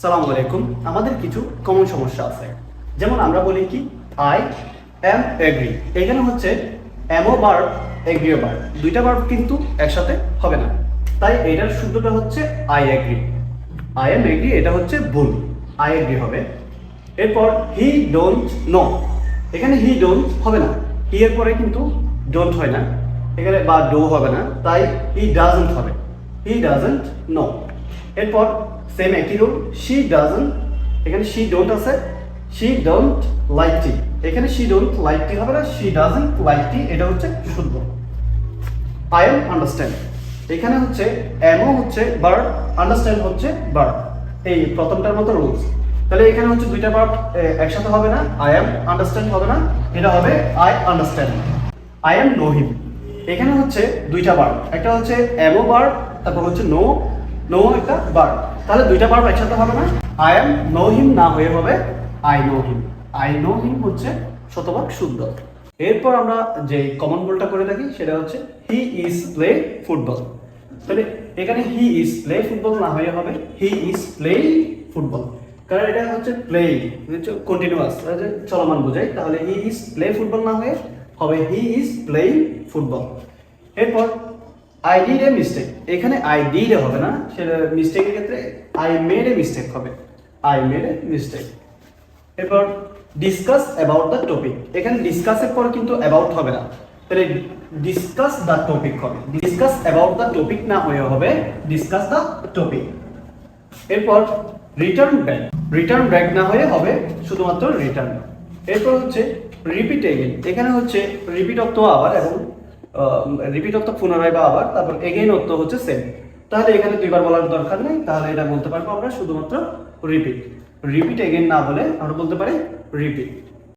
সালামু আলাইকুম। আমাদের কিছু কমন সমস্যা আছে, যেমন আমরা বলি কি আই অ্যাম এগ্রি। এখানে হচ্ছে অ্যামও ভার্ব এগ্রিও ভার্ব, দুইটা ভার্ব কিন্তু একসাথে হবে না, তাই এটার শুদ্ধটা হচ্ছে I agree. I am agree এটা হচ্ছে ভুল, আই এগ্রি হবে। এরপর হি ডোন্ট নো, এখানে হি ডোন্ট হবে না, হি এর পরে কিন্তু ডোন্ট হয় না এখানে, বা ডো হবে না, তাই হি ডাজন্ট হবে, হি ডাজন্ট নো। এরপর সেম একই রুল, শি ডাজন্ট, এখানে শি ডোন্ট আছে, শি ডোন্ট লাইক টি, এখানে শি ডোন্ট লাইক টি হবে না, শি ডাজন্ট লাইক টি এটা হচ্ছে শুদ্ধ। আই এম আন্ডারস্ট্যান্ড, এখানে হচ্ছে এমও হচ্ছে ভার্ব, আন্ডারস্ট্যান্ড হচ্ছে ভার্ব, এই প্রথমটার মতো রুলস। তাহলে এখানে হচ্ছে দুইটা ভার্ব একসাথে হবে না, আই এম আন্ডারস্ট্যান্ড হবে না, এটা হবে I understand. I am know him, এখানে হচ্ছে দুইটা ভার্ব, একটা হচ্ছে এমও ভার্ব, তারপর হচ্ছে নো, নো একটা ভার্ব, তাহলে দুইটা ভার্ব একসাথে হবে না, আই এম নো হিম না হয়ে হবে I know him. I know him হচ্ছে শতভাগ শুদ্ধ। এরপর আমরা যে কমন ভুলটা করে থাকি সেটা হচ্ছে হি ইজ প্লে ফুটবল। তাহলে এখানে হি ইজ প্লে ফুটবল না হয়ে হবে হি ইজ প্লেইং ফুটবল, কারণ এটা হচ্ছে প্লেইং হচ্ছে কন্টিনিউয়াস, চলমান বোঝায়, তাহলে হি ইজ প্লে ফুটবল না হয়ে হবে হি ইজ প্লেইং ফুটবল। এরপর আই ডিড এ মিস্টেক, এখানে আই ডিড এ হবে না, সেটা মিস্টেকের ক্ষেত্রে আই মেড এ মিস্টেক হবে, আই মেড এ মিস্টেক। এরপর ডিসকাস অ্যাবাউট দ্য টপিক, এখানে ডিসকাসের পর কিন্তু অ্যাবাউট হবে না, তাহলে ডিসকাস দ্য টপিক হবে, ডিসকাস অ্যাবাউট দ্য টপিক না হয়ে হবে ডিসকাস দ্য টপিক। এরপর রিটার্ন ব্যাক, রিটার্ন ব্যাক না হয়ে হবে শুধুমাত্র রিটার্ন। এরপর হচ্ছে রিপিট এগেইন, এখানে হচ্ছে রিপিট অর্থ আবার, এবং রিপিট অর্থ পুনরায় বা আবার, তারপর এগেইন অর্থ হচ্ছে সেম, তাহলে এখানে দুইবার বলার দরকার নেই, তাহলে এটা বলতে পারবো আমরা শুধুমাত্র রিপিট। রিপিট এগেইন না বলে আমরা বলতে পারি রিপিট।